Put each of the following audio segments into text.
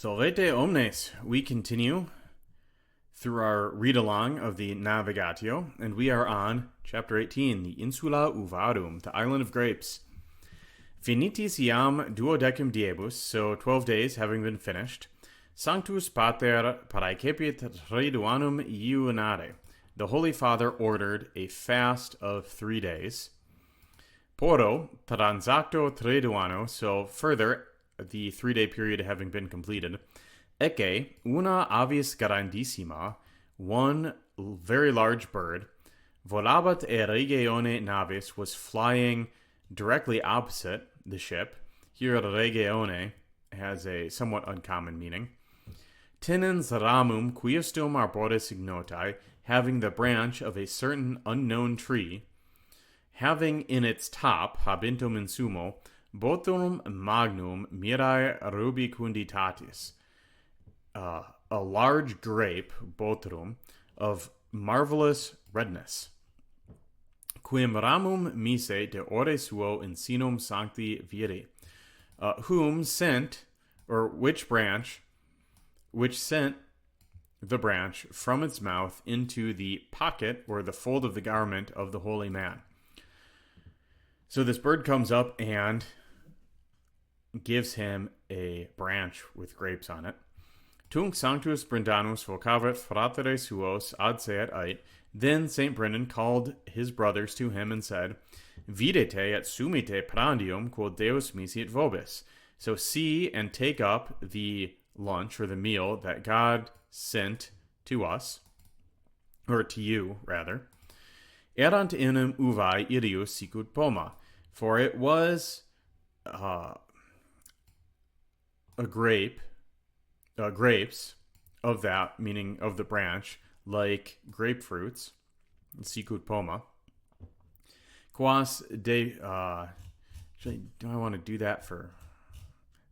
Salvete omnes. We continue through our read-along of the Nāvigātiō, and we are on chapter 18, the Īnsula Ūvārum, the island of grapes. Finitis iam duodecim diebus, so 12 days having been finished, Sanctus Pater paraecepit triduanum iunare. The Holy Father ordered a fast of 3 days. Poro transacto triduano, so further, the 3-day period having been completed. Ecce una avis grandissima, one very large bird, volabat e regione navis, was flying directly opposite the ship. Here regione has a somewhat uncommon meaning. Tenens ramum quiestum arboris ignotai, having the branch of a certain unknown tree, having in its top, habintum in sumo, botum magnum mirae rubicunditatis, a large grape, botrum, of marvelous redness. Quim ramum mise de ore suo in sinum sancti viri, whom sent, or which sent the branch from its mouth into the pocket, or the fold of the garment of the holy man. So this bird comes up and gives him a branch with grapes on it. Tunc sanctus Brendanus vocavet fratere suos ad seat ait. Then St. Brendan called his brothers to him and said, Videte et sumite prandium quod Deus misit vobis. So see and take up the lunch, or the meal, that God sent to us, or to you, rather. Erant inem uvae irius sicut poma. For it was grapes of that, meaning of the branch, like grapefruits, sicut poma. Quas de, do I want to do that for,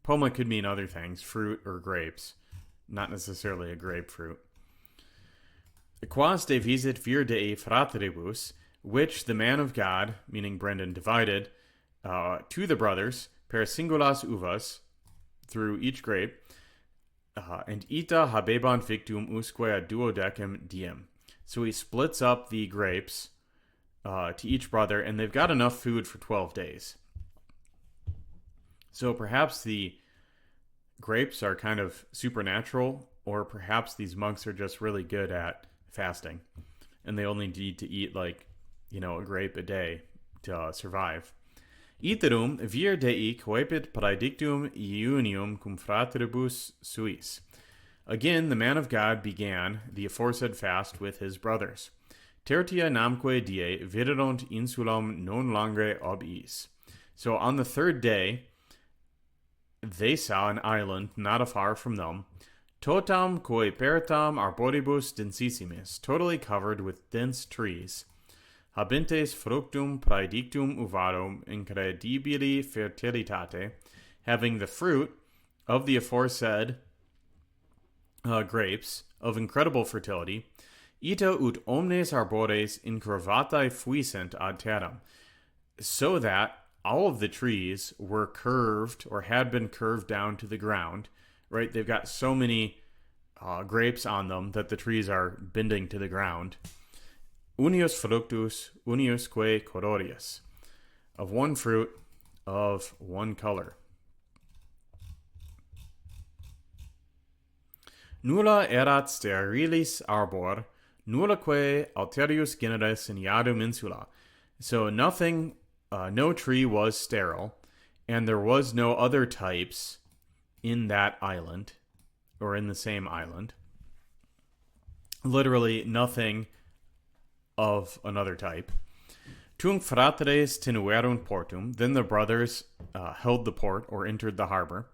poma could mean other things, fruit or grapes, not necessarily a grapefruit. Quas de visit vir dei fratribus, which the man of God, meaning Brendan, divided to the brothers, per singulas uvas, through each grape, and ita habeban victum usque ad duodecim diem. So he splits up the grapes to each brother, and they've got enough food for 12 days. So perhaps the grapes are kind of supernatural, or perhaps these monks are just really good at fasting, and they only need to eat a grape a day to survive. Iterum vir dei coepit praedictum iunium cum fratribus suis. Again, the man of God began the aforesaid fast with his brothers. Tertia namque die viderunt insulam non longe ob is. So on the third day, they saw an island not afar from them, totam coepertam arboribus densissimis, totally covered with dense trees. Habentes fructum praedictum Ūvārum incredibili fertilitate, having the fruit of the aforesaid grapes of incredible fertility, ita ut omnes arbores incurvatae fuisent ad terram, so that all of the trees were curved, or had been curved down to the ground, right? They've got so many grapes on them that the trees are bending to the ground. Unius fructus, uniusque colorius, of one fruit, of one color. Nulla erat sterilis arbor, nullaque alterius generis in iadum insula. So nothing, no tree was sterile, and there was no other types in that island, or in the same island. Literally nothing of another type. Tunc fratres tenuerunt portum. Then the brothers held the port, or entered the harbor.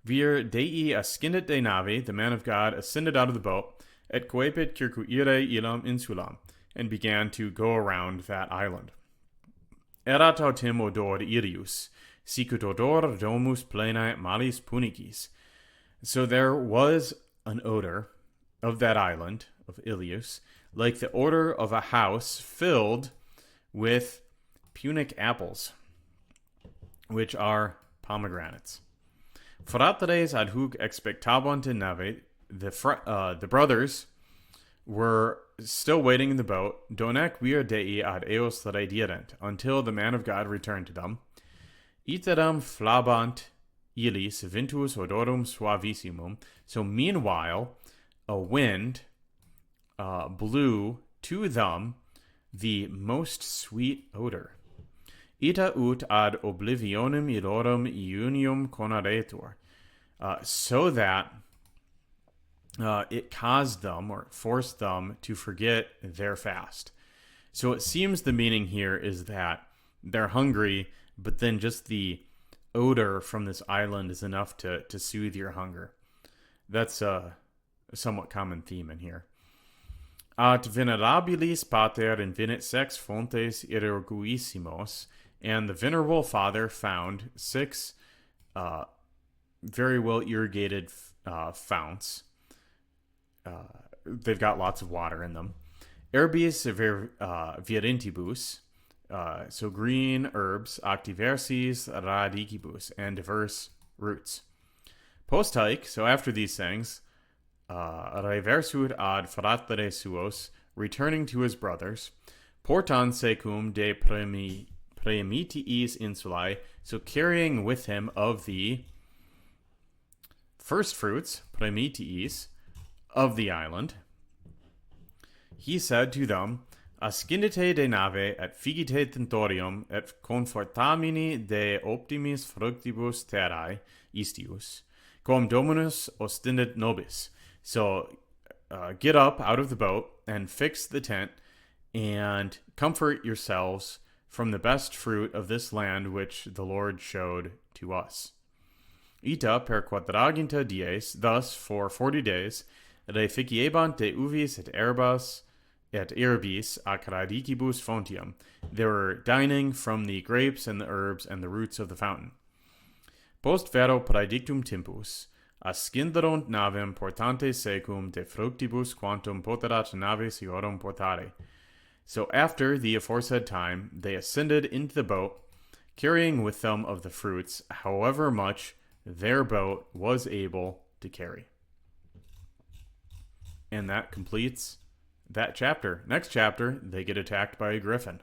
Vir dei ascendit de nave. The man of God ascended out of the boat, et coepit circuire illam insulam, and began to go around that island. Erat autem odor irius, sicut odor domus plenae malis punicis. So there was an odor of that island, of Ilius, like the odor of a house filled with Punic apples, which are pomegranates. Fratres ad hoc expectabant in nave. The brothers were still waiting in the boat, donec vir Dei ad eos redierent, until the man of God returned to them. Iteram flabant illis ventus odorum suavissimum. So meanwhile, a wind blew to them the most sweet odor. Ita ut ad oblivionem illorum iunium conaretur. So that it caused them or forced them to forget their fast. So it seems the meaning here is that they're hungry, but then just the odor from this island is enough to soothe your hunger. That's a somewhat common theme in here. Ad venerabilis pater invenit sex fontes irreguissimos, and the venerable father found 6 very well irrigated founts. They've got lots of water in them. Herbis virentibus, so green herbs, activersis radicibus, and diverse roots. Post haec, so after these things, reversud ad fratres suos, returning to his brothers, portan secum de premitiis insulae, so carrying with him of the first fruits, premitiis, of the island, he said to them, Ascendite de nave et figite tentorium et confortamini de optimis fructibus terrae istius, quam dominus ostendit nobis. So get up out of the boat and fix the tent and comfort yourselves from the best fruit of this land which the Lord showed to us. Ita per quadraginta dies, thus for 40 days, reficiebant de uvis et herbis ac radicibus fontium. They were dining from the grapes and the herbs and the roots of the fountain. Post vero praedictum tempus, ascenderunt navem portante secum de fructibus quantum poterat naves iorum portare. So after the aforesaid time, they ascended into the boat, carrying with them of the fruits, however much their boat was able to carry. And that completes that chapter. Next chapter, they get attacked by a griffin.